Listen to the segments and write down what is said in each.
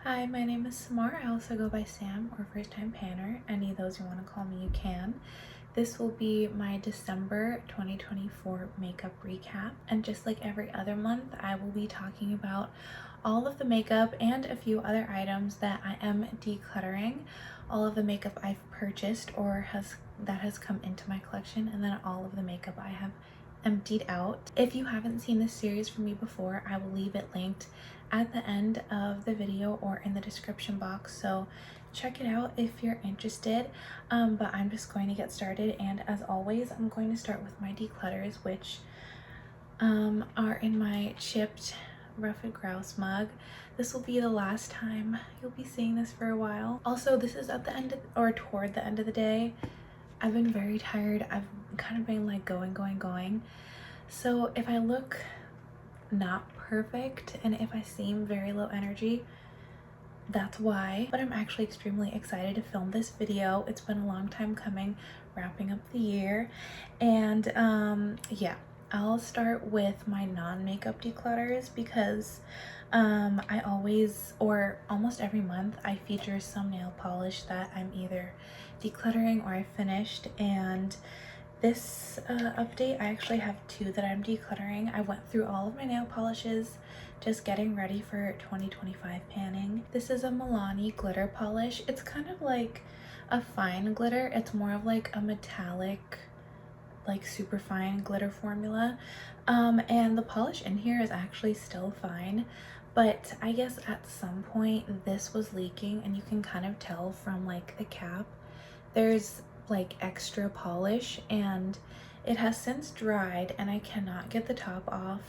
Hi, my name is Samar. I also go by Sam or First Time Panner. Any of those you want to call me, you can. This will be my December 2024 makeup recap. And just like every other month, I will be talking about all of the makeup and a few other items that I am decluttering, all of the makeup I've purchased or that has come into my collection, and then all of the makeup I have emptied out. If you haven't seen this series from me before, I will leave it linked at the end of the video or in the description box, so check it out if you're interested. But I'm just going to get started, and as always, I'm going to start with my declutters, which are in my chipped Ruffed Grouse mug. This will be the last time you'll be seeing this for a while. Also, this is at the end or toward the end of the day. I've been very tired. I've kind of been like going. So if I look not perfect and if I seem very low energy, that's why. But I'm actually extremely excited to film this video. It's been a long time coming, wrapping up the year. And yeah, I'll start with my non-makeup declutters because I always, or almost every month, I feature some nail polish that I'm either decluttering or I finished. And this update, I actually have two that I'm decluttering. I went through all of my nail polishes, just getting ready for 2025 panning. This is a Milani glitter polish. It's kind of like a fine glitter. It's more of like a metallic, like super fine glitter formula. And the polish in here is actually still fine, but I guess at some point this was leaking, and you can kind of tell from like the cap. There's like extra polish, and it has since dried and I cannot get the top off.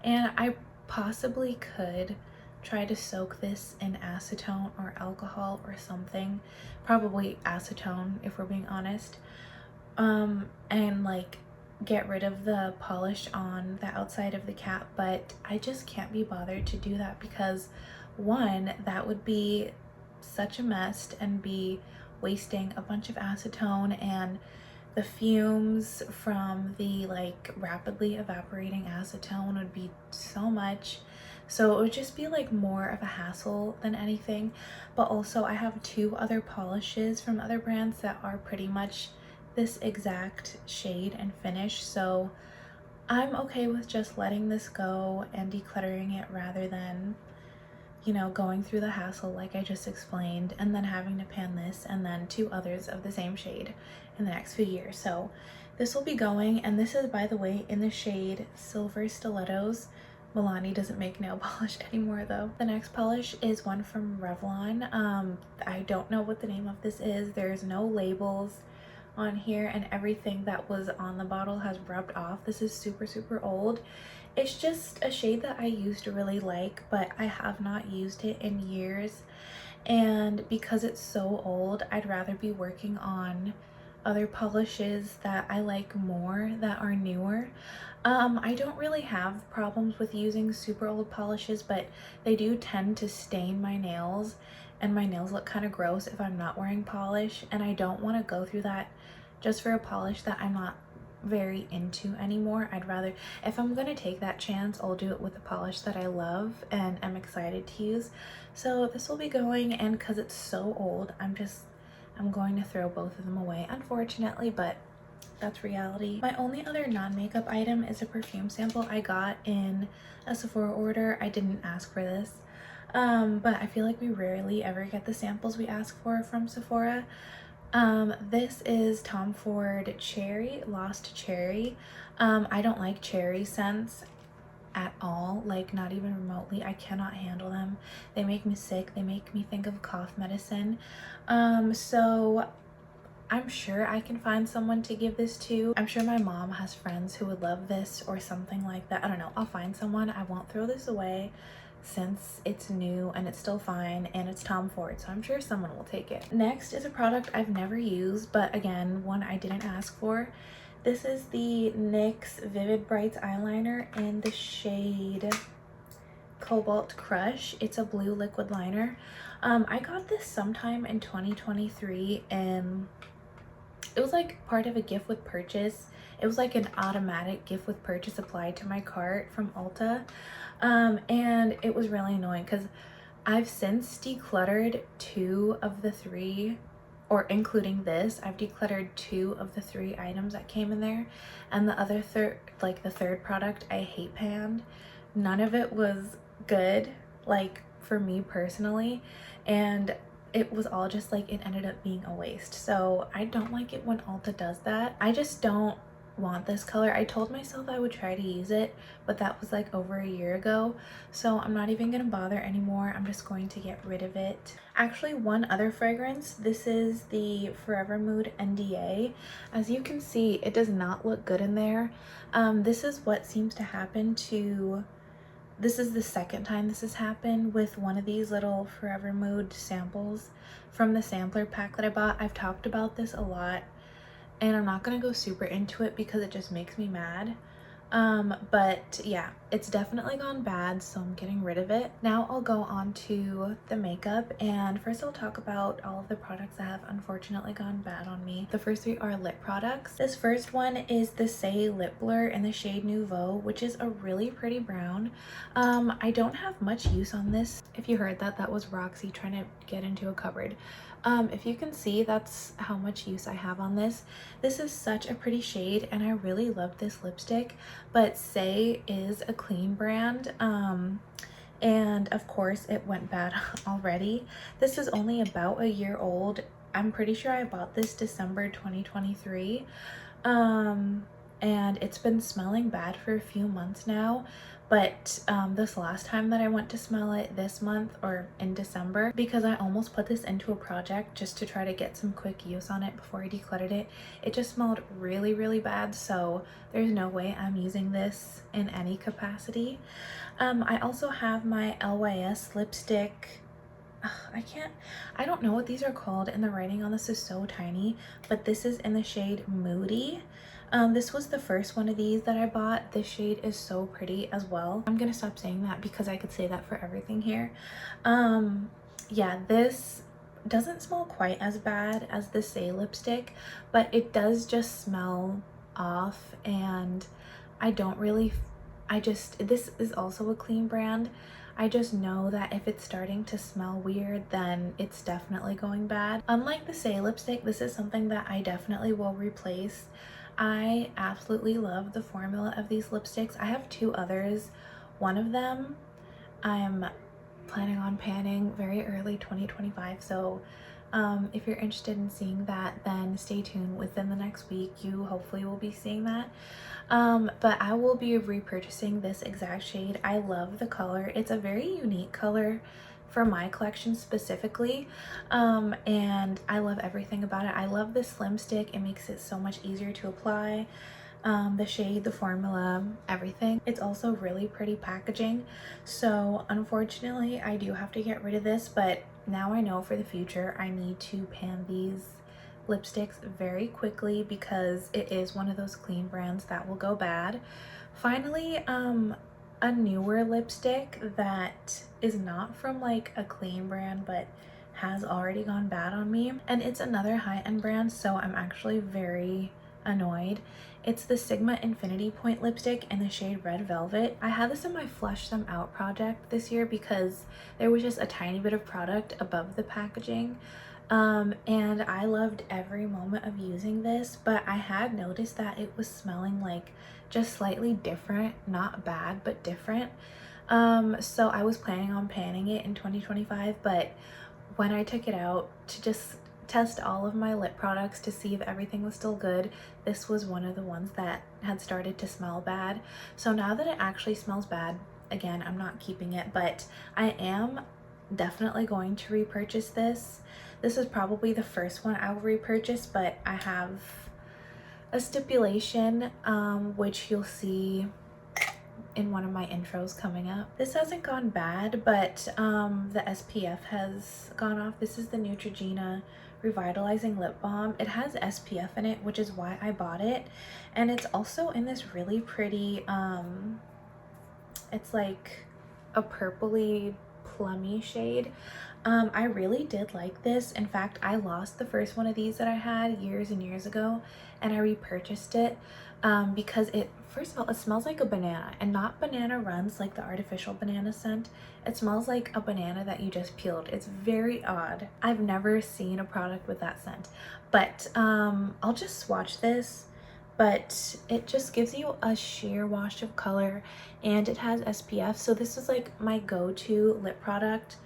And I possibly could try to soak this in acetone or alcohol or something, probably acetone if we're being honest, and like get rid of the polish on the outside of the cap, but I just can't be bothered to do that because one, that would be such a mess, and be wasting a bunch of acetone, and the fumes from the like rapidly evaporating acetone would be so much. So it would just be like more of a hassle than anything. But also I have two other polishes from other brands that are pretty much this exact shade and finish, so I'm okay with just letting this go and decluttering it rather than, you know, going through the hassle like I just explained and then having to pan this and then two others of the same shade in the next few years. So this will be going, and this is, by the way, in the shade Silver Stilettos. Milani doesn't make nail polish anymore though. The next polish is one from Revlon. I don't know what the name of this is. There's no labels on here, and everything that was on the bottle has rubbed off. This is super old. It's just a shade that I used to really like, but I have not used it in years, and because it's so old, I'd rather be working on other polishes that I like more, that are newer. I don't really have problems with using super old polishes, but they do tend to stain my nails, and my nails look kind of gross if I'm not wearing polish, and I don't want to go through that just for a polish that I'm not very into anymore. I'd rather, if I'm gonna take that chance, I'll do it with a polish that I love and I'm excited to use. So this will be going, and because it's so old, I'm going to throw both of them away, unfortunately, but that's reality. My only other non-makeup item is a perfume sample I got in a Sephora order. I didn't ask for this, but I feel like we rarely ever get the samples we ask for from Sephora. This is Tom Ford Cherry, Lost Cherry. I don't like cherry scents at all, like not even remotely. I cannot handle them. They make me sick. They make me think of cough medicine. So I'm sure I can find someone to give this to. I'm sure my mom has friends who would love this or something like that. I don't know. I'll find someone. I won't throw this away since it's new and it's still fine, and it's Tom Ford, so I'm sure someone will take it. Next is a product I've never used, but again, one I didn't ask for. This is the NYX Vivid Brights eyeliner in the shade Cobalt Crush. It's a blue liquid liner. I got this sometime in 2023, and it was like part of a gift with purchase. It was like an automatic gift with purchase applied to my cart from Ulta. And it was really annoying because I've since decluttered 2 of the 3, or including this, I've decluttered 2 of the 3 items that came in there, and the other the third product I hate panned. None of it was good, like for me personally, and it was all just like, it ended up being a waste. So I don't like it when Ulta does that. I just don't want this color. I told myself I would try to use it, but that was like over a year ago, so I'm not even gonna bother anymore. I'm just going to get rid of it. Actually, one other fragrance, this is the Forever Mood NDA. As you can see, it does not look good in there. This is what seems to happen to, this is the second time this has happened with one of these little Forever Mood samples from the sampler pack that I bought. I've talked about this a lot, and I'm not gonna go super into it because it just makes me mad. But yeah, it's definitely gone bad, so I'm getting rid of it. Now I'll go on to the makeup, and first I'll talk about all of the products that have unfortunately gone bad on me. The first 3 are lip products. This first one is the Say Lip Blur in the shade Nouveau, which is a really pretty brown. I don't have much use on this. If you heard that, that was Roxy trying to get into a cupboard. If you can see, that's how much use I have on this. This is such a pretty shade, and I really love this lipstick, but Say is a clean brand, and of course it went bad already. This is only about a year old. I'm pretty sure I bought this December 2023, and it's been smelling bad for a few months now. But this last time that I went to smell it this month, or in December, because I almost put this into a project just to try to get some quick use on it before I decluttered it, it just smelled really, really bad. So there's no way I'm using this in any capacity. I also have my LYS lipstick. I don't know what these are called, and the writing on this is so tiny, but this is in the shade Moody. This was the first one of these that I bought. This shade is so pretty as well. I'm gonna stop saying that because I could say that for everything here. Yeah, this doesn't smell quite as bad as the Say lipstick, but it does just smell off, and I don't really, this is also a clean brand. I just know that if it's starting to smell weird, then it's definitely going bad. Unlike the Say lipstick, this is something that I definitely will replace. I absolutely love the formula of these lipsticks. I have 2 others. One of them I'm planning on panning very early 2025, so if you're interested in seeing that, then stay tuned. Within the next week, you hopefully will be seeing that. But I will be repurchasing this exact shade. I love the color. It's a very unique color for my collection specifically, and I love everything about it. I love the slim stick. It makes it so much easier to apply. The shade, the formula, everything. It's also really pretty packaging, so unfortunately I do have to get rid of this, but now I know for the future I need to pan these lipsticks very quickly because it is one of those clean brands that will go bad. Finally, a newer lipstick that is not from like a clean brand but has already gone bad on me, and it's another high-end brand, so I'm actually very annoyed. It's the Sigma Infinity Point lipstick in the shade Red Velvet. I had this in my Flush Them Out project this year because there was just a tiny bit of product above the packaging, and I loved every moment of using this, but I had noticed that it was smelling like just slightly different, not bad, but different. So I was planning on panning it in 2025, but when I took it out to just test all of my lip products to see if everything was still good, this was one of the ones that had started to smell bad. So now that it actually smells bad, again, I'm not keeping it, but I am definitely going to repurchase this. This is probably the first one I will repurchase, but I have a stipulation, which you'll see in one of my intros coming up. This hasn't gone bad, but the SPF has gone off. This is the Neutrogena Revitalizing Lip Balm. It has SPF in it, which is why I bought it, and it's also in this really pretty it's like a purpley plummy shade. I really did like this. In fact, I lost the first one of these that I had years and years ago, and I repurchased it because it, first of all, it smells like a banana, and not banana runs like the artificial banana scent. It smells like a banana that you just peeled. It's very odd. I've never seen a product with that scent, but I'll just swatch this. But it just gives you a sheer wash of color, and it has SPF. So this is like my go-to lip product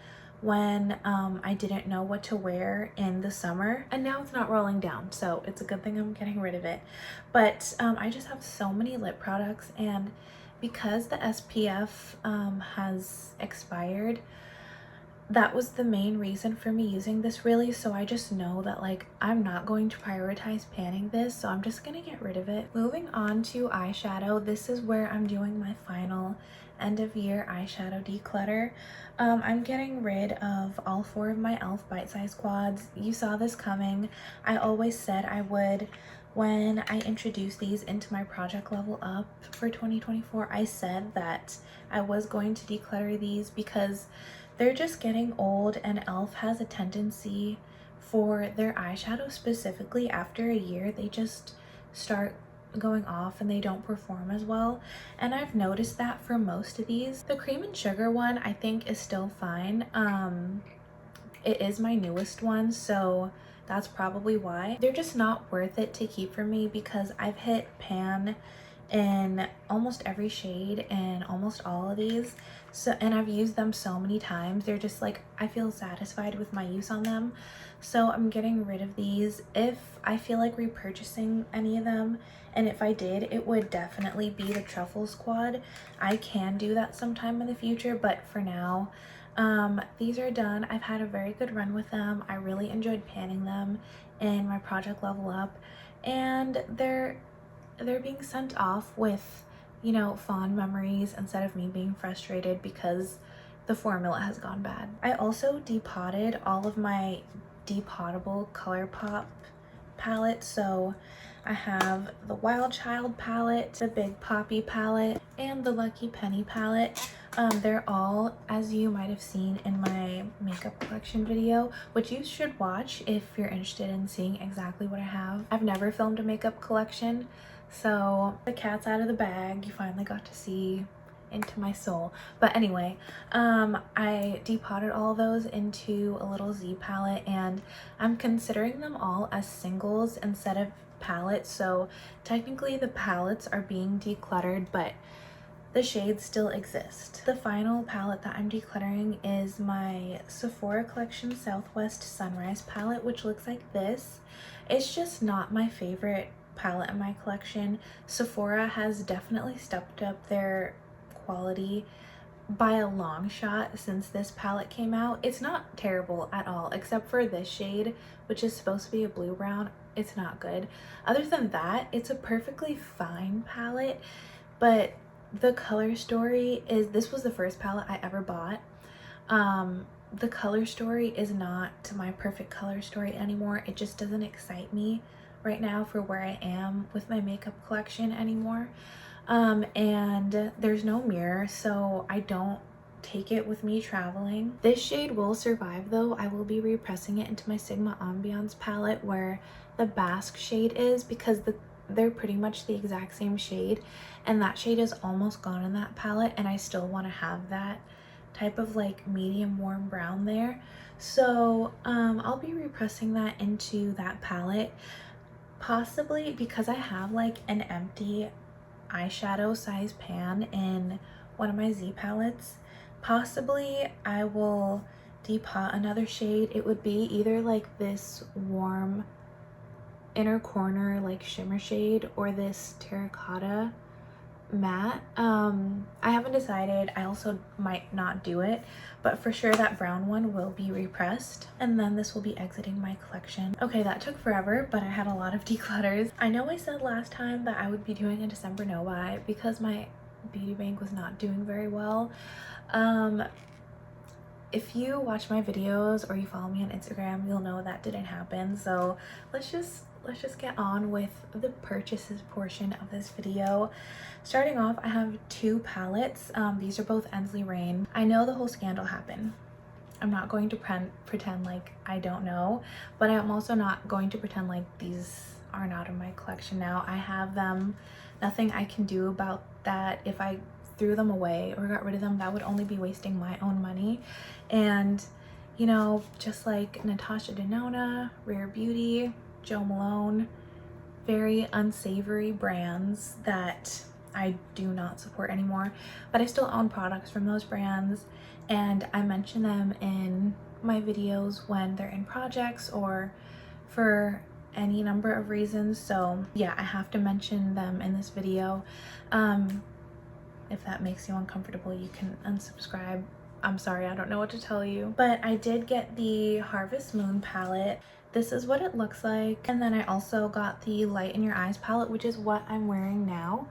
when I didn't know what to wear in the summer, and now it's not rolling down, so it's a good thing I'm getting rid of it. But I just have so many lip products, and because the SPF has expired, that was the main reason for me using this really. So I just know that like I'm not going to prioritize panning this, so I'm just gonna get rid of it. Moving on to eyeshadow, this is where I'm doing my final end of year eyeshadow declutter. I'm getting rid of all 4 of my e.l.f. bite-size quads. You saw this coming. I always said I would. When I introduced these into my project level up for 2024, I said that I was going to declutter these because they're just getting old, and e.l.f. has a tendency for their eyeshadow specifically after a year, they just start going off and they don't perform as well. And I've noticed that for most of these. The cream and sugar one I think is still fine. It is my newest one, so that's probably why. They're just not worth it to keep for me because I've hit pan in almost every shade in almost all of these, so, and I've used them so many times, they're just like, I feel satisfied with my use on them. So I'm getting rid of these. If I feel like repurchasing any of them, and if I did, it would definitely be the truffle squad. I can do that sometime in the future, but for now these are done. I've had a very good run with them. I really enjoyed panning them in my project level up, and they're being sent off with, you know, fond memories instead of me being frustrated because the formula has gone bad. I also depotted all of my depotable ColourPop palettes. So I have the Wild Child palette, the Big Poppy palette, and the Lucky Penny palette. They're all, as you might have seen in my makeup collection video, which you should watch if you're interested in seeing exactly what I have. I've never filmed a makeup collection, so the cat's out of the bag. You finally got to see into my soul. But anyway, I depotted all those into a little Z palette, and I'm considering them all as singles instead of palettes. So technically the palettes are being decluttered, but the shades still exist. The final palette that I'm decluttering is my Sephora collection Southwest Sunrise palette, which looks like this. It's just not my favorite palette in my collection. Sephora has definitely stepped up their quality by a long shot since this palette came out. It's not terrible at all, except for this shade, which is supposed to be a blue brown. It's not good. Other than that, it's a perfectly fine palette, but the color story is, this was the first palette I ever bought. The color story is not my perfect color story anymore. It just doesn't excite me right now for where I am with my makeup collection anymore. And there's no mirror, so I don't take it with me traveling. This shade will survive though. I will be repressing it into my Sigma Ambiance palette where the Basque shade is, because they're pretty much the exact same shade, and that shade is almost gone in that palette, and I still want to have that type of like medium warm brown there. So I'll be repressing that into that palette, possibly because I have like an empty eyeshadow size pan in one of my Z palettes. Possibly I will depot another shade. It would be either like this warm inner corner like shimmer shade or this terracotta matte. I haven't decided. I also might not do it, but for sure that brown one will be repressed, and then this will be exiting my collection. Okay, that took forever, but I had a lot of declutters. I know I said last time that I would be doing a December no buy because my beauty bank was not doing very well. If you watch my videos or you follow me on Instagram, you'll know that didn't happen. So let's just get on with the purchases portion of this video. Starting off, I have 2 palettes. These are both Ensley Rain. I know the whole scandal happened. I'm not going to pretend like I don't know, but I'm also not going to pretend like these are not in my collection now. I have them. Nothing I can do about that. If I threw them away or got rid of them, that would only be wasting my own money. And you know, just like Natasha Denona, Rare Beauty, Jo Malone, very unsavory brands that I do not support anymore, but I still own products from those brands, and I mention them in my videos when they're in projects or for any number of reasons. So yeah, I have to mention them in this video. If that makes you uncomfortable, you can unsubscribe. I'm sorry, I don't know what to tell you. But I did get the Harvest Moon palette. This is what it looks like. And then I also got the Light in Your Eyes palette, which is what I'm wearing now.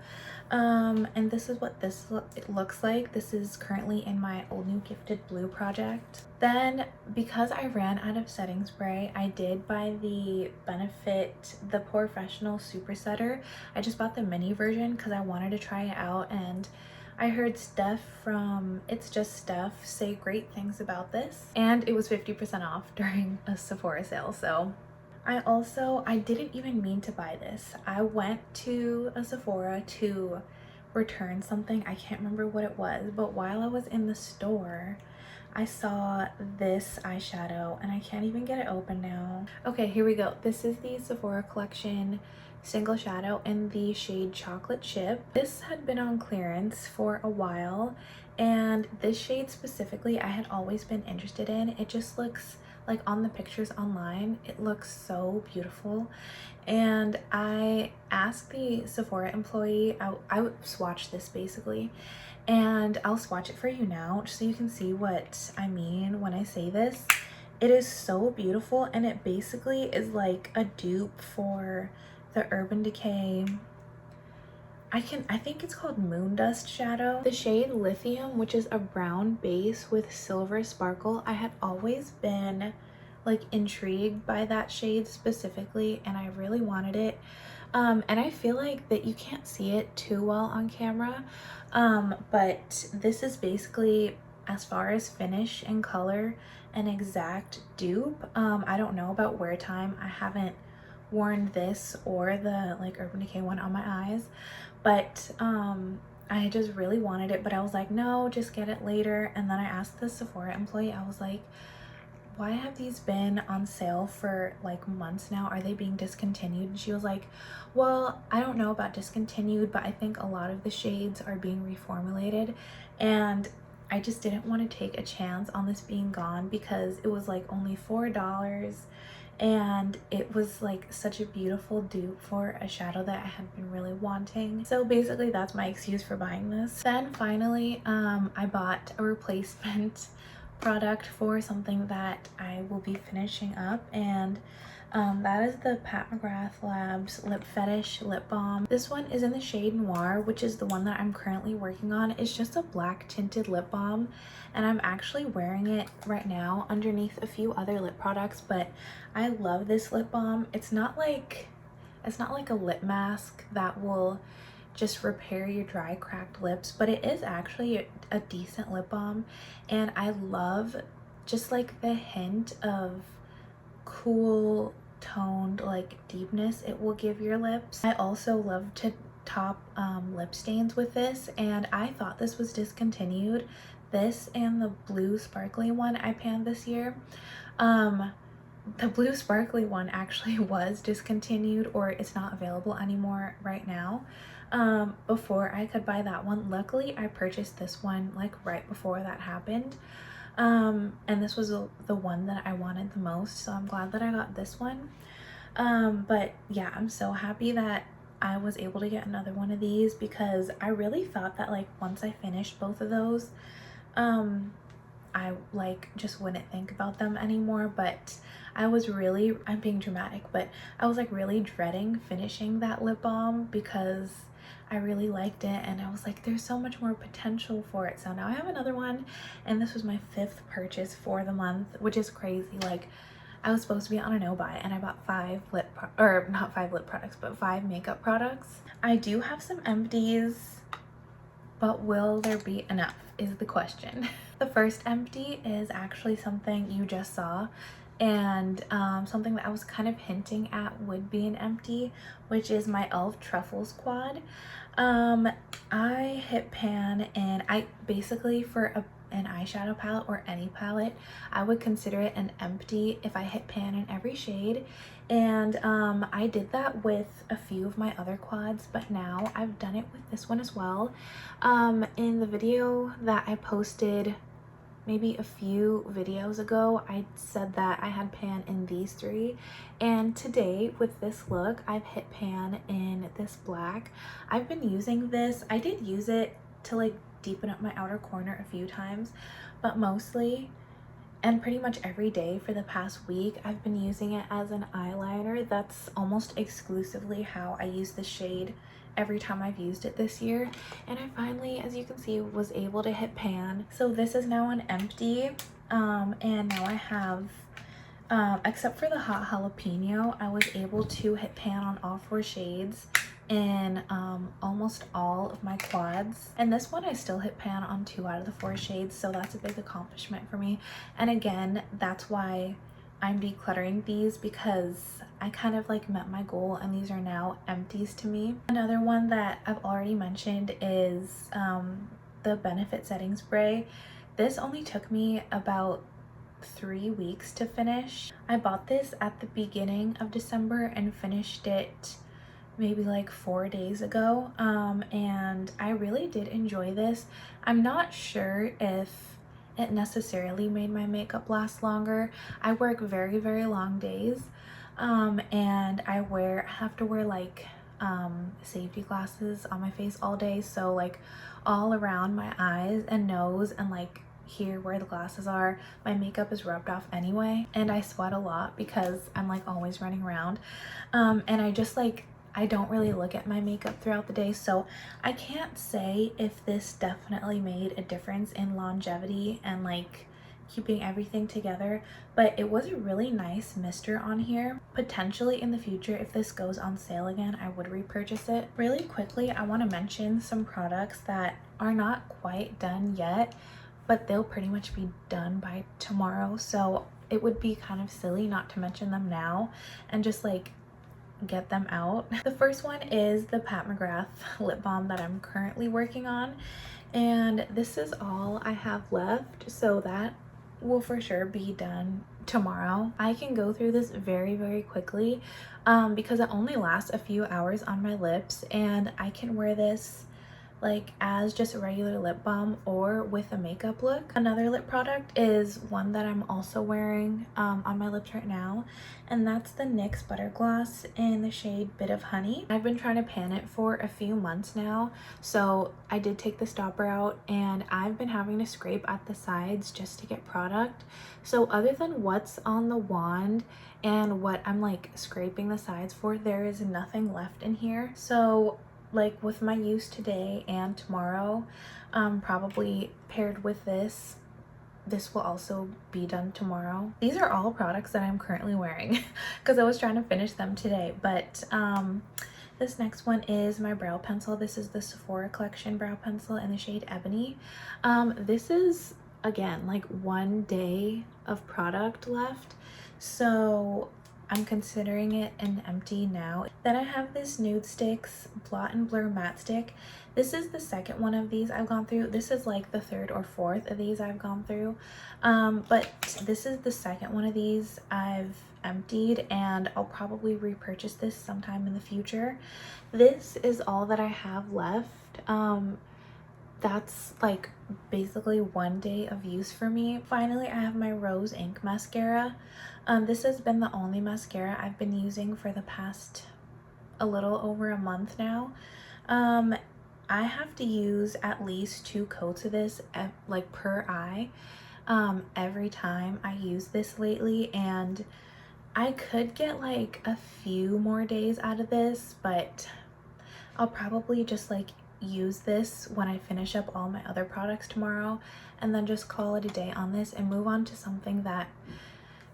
And this is what it looks like. This is currently in my Old New Gifted Blue project. Then, because I ran out of setting spray, I did buy the Benefit, the Professional Super Setter. I just bought the mini version because I wanted to try it out, and I heard Steph from It's Just Steph say great things about this, and it was 50% off during a Sephora sale. So I didn't even mean to buy this. I went to a Sephora to return something. I can't remember what it was, but while I was in the store, I saw this eyeshadow and I can't even get it open now. Okay, here we go. This is the Sephora Collection Single Shadow in the shade Chocolate Chip. This had been on clearance for a while, and this shade specifically I had always been interested in. It just looks like, on the pictures online, it looks so beautiful. And I asked the Sephora employee, I would swatch this basically, and I'll swatch it for you now so you can see what I mean when I say this. It is so beautiful, and it basically is like a dupe for the Urban Decay, I think it's called Moon Dust shadow. The shade Lithium, which is a brown base with silver sparkle. I had always been like intrigued by that shade specifically, and I really wanted it. And I feel like that you can't see it too well on camera, but this is basically, as far as finish and color, an exact dupe. I don't know about wear time. I haven't worn this or the like Urban Decay one on my eyes, but I just really wanted it, but I was like, no, just get it later. And then I asked the Sephora employee, I was like, why have these been on sale for like months now? Are they being discontinued? And she was like, well, I don't know about discontinued, but I think a lot of the shades are being reformulated, and I just didn't want to take a chance on this being gone because it was like only $4, and it was like such a beautiful dupe for a shadow that I had been really wanting. So basically that's my excuse for buying this. Then finally I bought a replacement product for something that I will be finishing up, and that is the Pat McGrath Labs Lip Fetish Lip Balm. This one is in the shade Noir, which is the one that I'm currently working on. It's just a black tinted lip balm, and I'm actually wearing it right now underneath a few other lip products, but I love this lip balm. It's not like a lip mask that will just repair your dry, cracked lips, but it is actually a decent lip balm, and I love just like the hint of cool toned like deepness it will give your lips. I also love to top lip stains with this, and I thought this was discontinued, this and the blue sparkly one I panned this year. The blue sparkly one actually was discontinued, or it's not available anymore right now. Before I could buy that one, luckily I purchased this one like right before that happened, and this was the one that I wanted the most, so I'm glad that I got this one. But yeah, I'm so happy that I was able to get another one of these, because I really thought that like once I finished both of those, I like just wouldn't think about them anymore. But I'm being dramatic, but I was like really dreading finishing that lip balm because I really liked it, and I was like, there's so much more potential for it. So now I have another one, and this was my 5th purchase for the month, which is crazy. Like, I was supposed to be on a no buy, and I bought 5 not 5 lip products, but 5 makeup products. I do have some Empties but will there be enough is the question. The first empty is actually something you just saw, and something that I was kind of hinting at would be an empty, which is my e.l.f. Truffles quad. I hit pan, and I basically, for an eyeshadow palette or any palette, I would consider it an empty if I hit pan in every shade. And I did that with a few of my other quads, but now I've done it with this one as well. In the video that I posted maybe a few videos ago, I said that I had pan in these three, and today with this look I've hit pan in this black. I've been using this. I did use it to like deepen up my outer corner a few times, but mostly and pretty much every day for the past week I've been using it as an eyeliner. That's almost exclusively how I use the shade every time I've used it this year, and I finally, as you can see, was able to hit pan. So this is now an empty, and now I have except for the hot jalapeno, I was able to hit pan on all 4 shades in almost all of my quads, and this one I still hit pan on 2 out of the 4 shades, so that's a big accomplishment for me. And again, that's why I'm decluttering these, because I kind of like met my goal and these are now empties to me. Another one that I've already mentioned is the Benefit Setting Spray. This only took me about 3 weeks to finish. I bought this at the beginning of December and finished it maybe like 4 days ago, and I really did enjoy this. I'm not sure if it necessarily made my makeup last longer. I work very, very long days, and I have to wear like safety glasses on my face all day, so like all around my eyes and nose and like here where the glasses are, my makeup is rubbed off anyway, and I sweat a lot because I'm like always running around, and I don't really look at my makeup throughout the day, so I can't say if this definitely made a difference in longevity and like keeping everything together, but it was a really nice mister on here. Potentially in the future, if this goes on sale again, I would repurchase it. Really quickly, I want to mention some products that are not quite done yet, but they'll pretty much be done by tomorrow, so it would be kind of silly not to mention them now and just like get them out. The first one is the Pat McGrath lip balm that I'm currently working on, and this is all I have left, so that will for sure be done tomorrow. I can go through this very, very quickly because it only lasts a few hours on my lips, and I can wear this like as just a regular lip balm or with a makeup look. Another lip product is one that I'm also wearing on my lips right now, and that's the NYX Butter Gloss in the shade Bit of Honey. I've been trying to pan it for a few months now, so I did take the stopper out and I've been having to scrape at the sides just to get product. So other than what's on the wand and what I'm like scraping the sides for, there is nothing left in here. So like with my use today and tomorrow, probably paired with this will also be done tomorrow. These are all products that I'm currently wearing because I was trying to finish them today. But this next one is my brow pencil. This is the Sephora collection brow pencil in the shade Ebony. This is again like 1 day of product left, so I'm considering it an empty now. Then I have this Nude Sticks Blot and Blur Matte Stick. This is the second one of these I've gone through. This is like the 3rd or 4th of these I've gone through. But this is the second one of these I've emptied, and I'll probably repurchase this sometime in the future. This is all that I have left. That's like basically 1 day of use for me. Finally, I have my Rose Ink mascara. This has been the only mascara I've been using for the past a little over a month now. I have to use at least 2 coats of this like per eye every time I use this lately, and I could get like a few more days out of this, but I'll probably just like use this when I finish up all my other products tomorrow, and then just call it a day on this and move on to something that,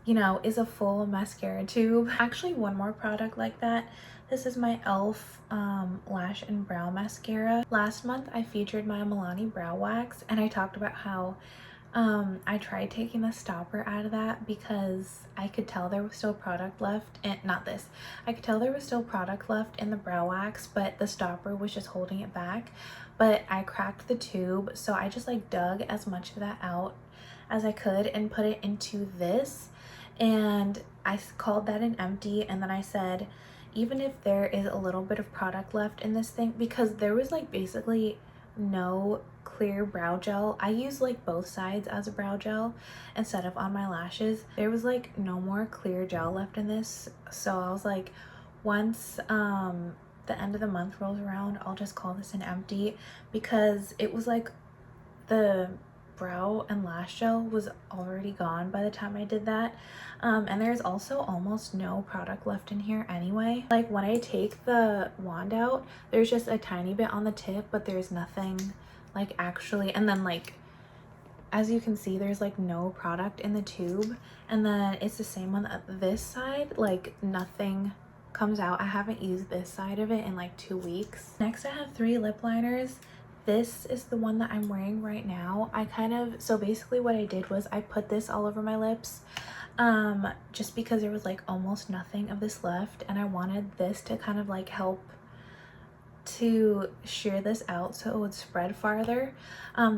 you know, is a full mascara tube. Actually, one more product like that This is my e.l.f. Lash and Brow Mascara. Last month I featured my Milani Brow Wax, and I talked about how I tried taking the stopper out of that because I could tell there was still product left, and not this. I could tell there was still product left in the brow wax, but the stopper was just holding it back. But I cracked the tube, so I just like dug as much of that out as I could and put it into this, and I called that an empty. And then I said, even if there is a little bit of product left in this thing, because there was like basically no clear brow gel. I use like both sides as a brow gel instead of on my lashes. There was like no more clear gel left in this, so I was like, once the end of the month rolls around, I'll just call this an empty, because it was like the brow and lash gel was already gone by the time I did that. And there's also almost no product left in here anyway. Like when I take the wand out, there's just a tiny bit on the tip, but there's nothing like actually. And then like, as you can see, there's like no product in the tube. And then it's the same on this side, like nothing comes out. I haven't used this side of it in like 2 weeks. Next I have 3 lip liners. This is the one that I'm wearing right now. So basically what I did was I put this all over my lips just because there was like almost nothing of this left, and I wanted this to kind of like help to shear this out so it would spread farther.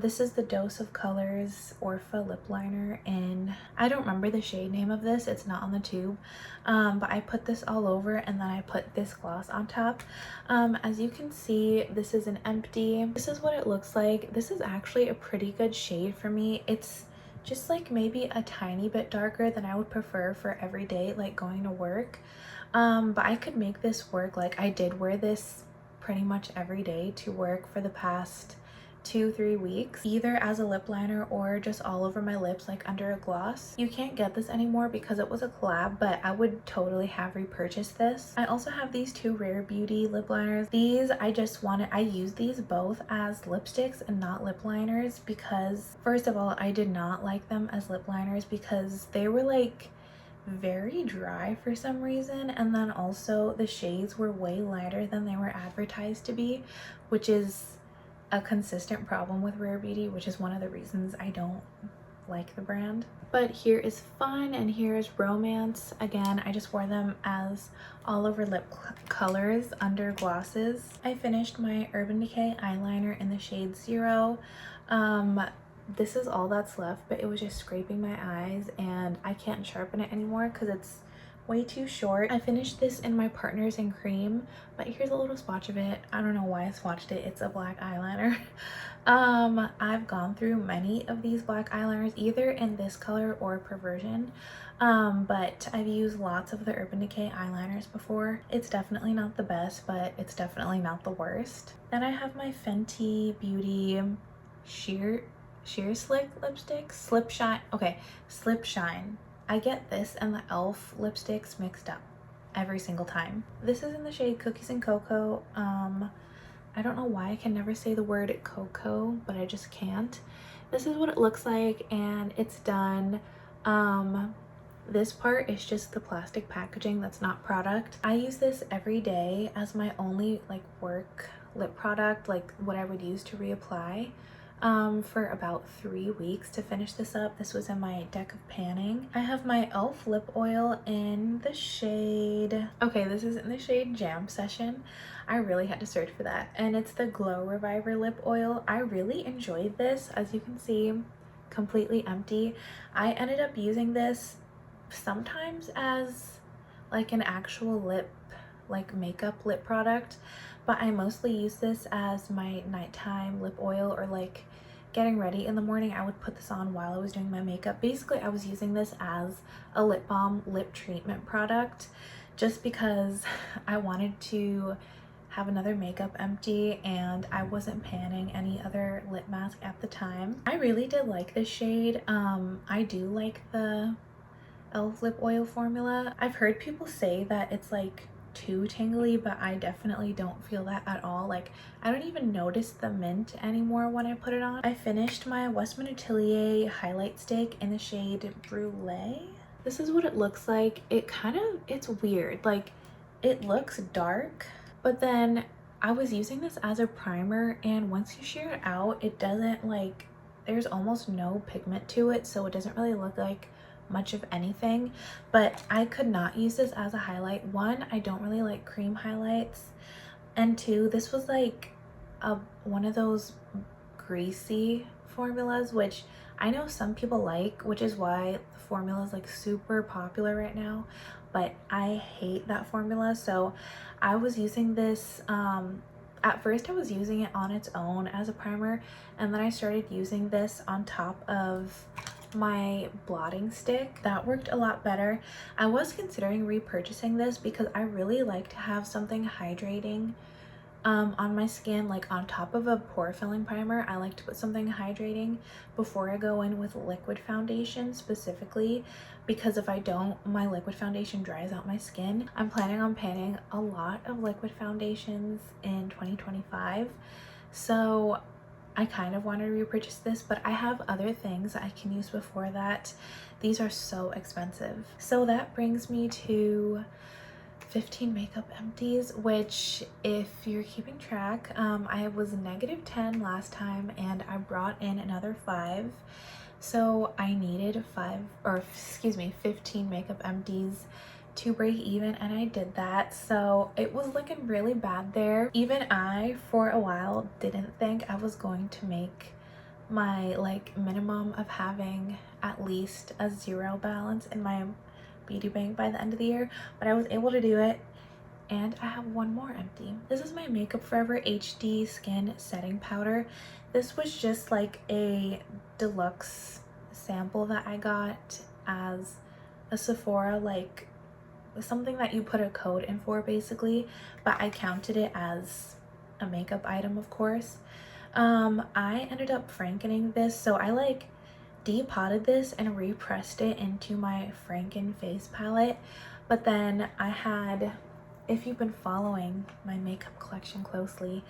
This is the Dose of Colors Orpha lip liner in, I don't remember the shade name of this, it's not on the tube, but I put this all over and then I put this gloss on top. As you can see, this is an empty. This is what it looks like. This is actually a pretty good shade for me. It's just like maybe a tiny bit darker than I would prefer for every day, like going to work, but I could make this work. Like I did wear this pretty much every day to work for the past 2-3 weeks, either as a lip liner or just all over my lips like under a gloss. You can't get this anymore because it was a collab, but I would totally have repurchased this. I also have these 2 Rare Beauty lip liners. These I use these both as lipsticks and not lip liners because, first of all, I did not like them as lip liners because they were like very dry for some reason, and then also the shades were way lighter than they were advertised to be, which is a consistent problem with Rare Beauty, which is one of the reasons I don't like the brand. But here is Fun and here is Romance. Again, I just wore them as all over lip colors under glosses. I finished my Urban Decay eyeliner in the shade 0. This is all that's left, but it was just scraping my eyes and I can't sharpen it anymore because it's way too short. I finished this in my Partners in Cream, but here's a little swatch of it. I don't know why I swatched it. It's a black eyeliner. I've gone through many of these black eyeliners, either in this color or Perversion, but I've used lots of the Urban Decay eyeliners before. It's definitely not the best, but it's definitely not the worst. Then I have my Fenty Beauty Sheer Slick lipstick, Slip Shine. I get this and the e.l.f. lipsticks mixed up every single time. This is in the shade Cookies and Cocoa. I don't know why I can never say the word cocoa, but I just can't. This is what it looks like and it's done. This part is just the plastic packaging, that's not product. I use this every day as my only like work lip product, like what I would use to reapply. For about 3 weeks to finish this up. This was in my deck of panning. I have my e.l.f. lip oil in the shade, okay, this is in the shade Jam Session. I really had to search for that, and it's the Glow Reviver lip oil. I really enjoyed this. As you can see, completely empty. I ended up using this sometimes as like an actual lip, like makeup lip product, but I mostly use this as my nighttime lip oil, or like getting ready in the morning I would put this on while I was doing my makeup. Basically I was using this as a lip balm lip treatment product just because I wanted to have another makeup empty and I wasn't panning any other lip mask at the time. I really did like this shade. I do like the e.l.f. lip oil formula. I've heard people say that it's like too tingly, but I definitely don't feel that at all. Like I don't even notice the mint anymore when I put it on. I finished my Westman Atelier highlight stick in the shade Brulee. This is what it looks like. It's weird. Like it looks dark, but then I was using this as a primer, and once you sheer it out, it doesn't like, there's almost no pigment to it, so it doesn't really look like much of anything. But I could not use this as a highlight. One, I don't really like cream highlights, and two, this was like one of those greasy formulas, which I know some people like, which is why the formula is like super popular right now, but I hate that formula. So I was using this, at first I was using it on its own as a primer, and then I started using this on top of my blotting stick. That worked a lot better. I was considering repurchasing this because I really like to have something hydrating on my skin, like on top of a pore filling primer. I like to put something hydrating before I go in with liquid foundation specifically, because if I don't, my liquid foundation dries out my skin. I'm planning on panning a lot of liquid foundations in 2025, so I kind of want to repurchase this, but I have other things I can use before that. These are so expensive. So that brings me to 15 makeup empties, which if you're keeping track, I was -10 last time and I brought in another 5. So I needed 15 makeup empties to break even, and I did that. So it was looking really bad there. Even I, for a while, didn't think I was going to make my like minimum of having at least a 0 balance in my beauty bank by the end of the year, but I was able to do it, and I have one more empty. This is my Makeup Forever HD Skin Setting Powder. This was just like a deluxe sample that I got as a Sephora, like something that you put a code in for basically, but I counted it as a makeup item, of course. I ended up frankening this, so I like depotted this and repressed it into my Franken face palette. But then I had, if you've been following my makeup collection closely,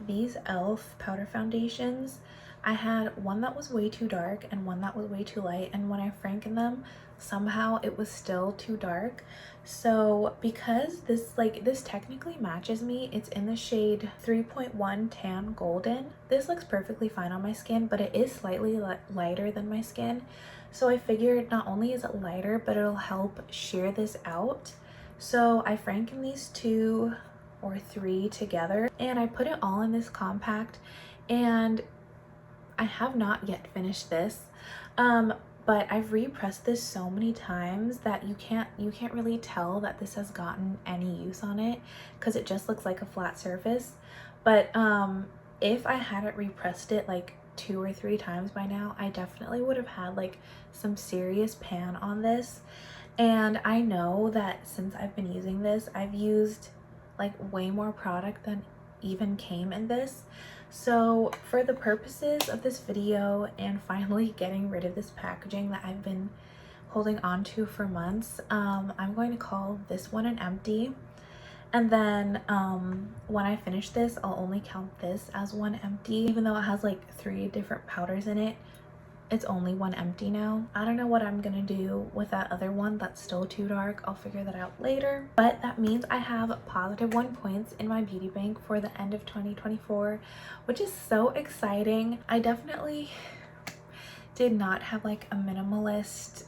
these e.l.f. powder foundations, I had one that was way too dark and one that was way too light, and when I Franken them, somehow it was still too dark. So because this technically matches me, it's in the shade 3.1 Tan Golden. This looks perfectly fine on my skin, but it is slightly lighter than my skin. So I figured not only is it lighter, but it'll help sheer this out. So I Franken these 2 or 3 together, and I put it all in this compact, and I have not yet finished this. But I've repressed this so many times that you can't really tell that this has gotten any use on it, because it just looks like a flat surface. But if I hadn't repressed it like 2 or 3 times by now, I definitely would have had like some serious pan on this. And I know that since I've been using this, I've used like way more product than even came in this. So for the purposes of this video and finally getting rid of this packaging that I've been holding on to for months, I'm going to call this one an empty. And then when I finish this, I'll only count this as one empty. Even though it has like 3 different powders in it, it's only one empty now. I don't know what I'm gonna do with that other one that's still too dark. I'll figure that out later. But that means I have +1 points in my beauty bank for the end of 2024, which is so exciting. I definitely did not have like a minimalist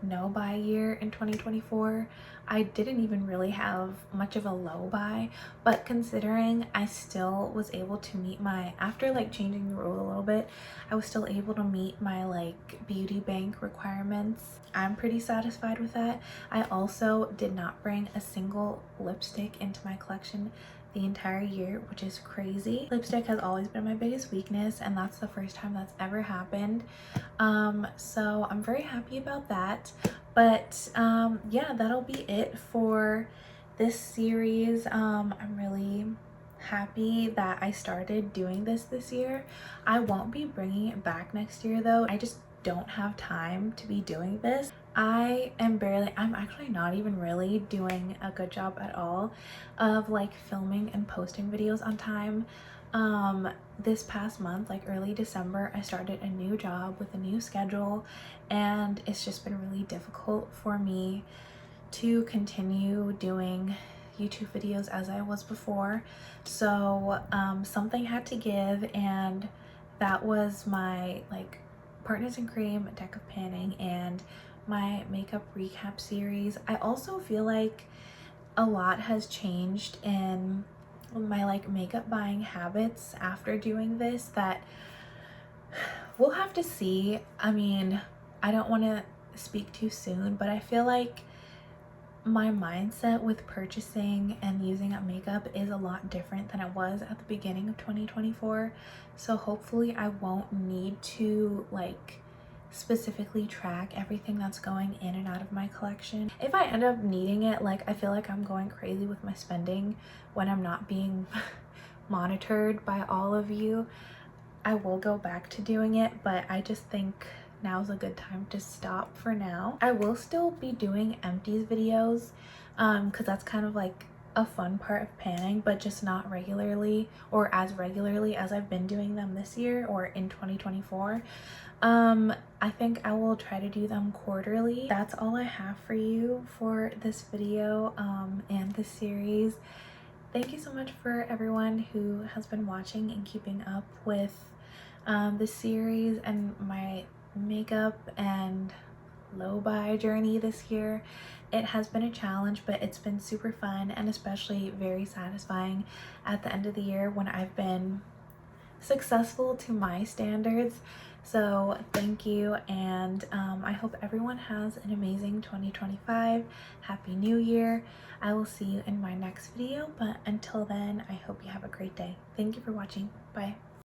no buy year in 2024. I didn't even really have much of a low buy, but considering I still was able to meet my, after like changing the rule a little bit, I was still able to meet my like beauty bank requirements. I'm pretty satisfied with that. I also did not bring a single lipstick into my collection the entire year, which is crazy. Lipstick has always been my biggest weakness, and that's the first time that's ever happened. So I'm very happy about that. But yeah, that'll be it for this series. I'm really happy that I started doing this year. I won't be bringing it back next year though. I just don't have time to be doing this. I'm actually not even really doing a good job at all of like filming and posting videos on time. This past month, like early December, I started a new job with a new schedule, and it's just been really difficult for me to continue doing YouTube videos as I was before. So something had to give, and that was my like Partners in Cream deck of panning and my makeup recap series. I also feel like a lot has changed in my like makeup buying habits after doing this that we'll have to see. I mean, I don't want to speak too soon, but I feel like my mindset with purchasing and using up makeup is a lot different than it was at the beginning of 2024. So hopefully I won't need to like specifically track everything that's going in and out of my collection. If I end up needing it, like I feel like I'm going crazy with my spending when I'm not being monitored by all of you, I will go back to doing it, but I just think now's a good time to stop for now. I will still be doing empties videos because that's kind of like a fun part of panning, but just not regularly or as regularly as I've been doing them this year or in 2024. I think I will try to do them quarterly. That's all I have for you for this video and this series. Thank you so much for everyone who has been watching and keeping up with the series and my makeup and low buy journey this year. It has been a challenge, but it's been super fun and especially very satisfying at the end of the year when I've been successful to my standards. So thank you, and I hope everyone has an amazing 2025. Happy New Year. I will see you in my next video, but until then, I hope you have a great day. Thank you for watching. Bye.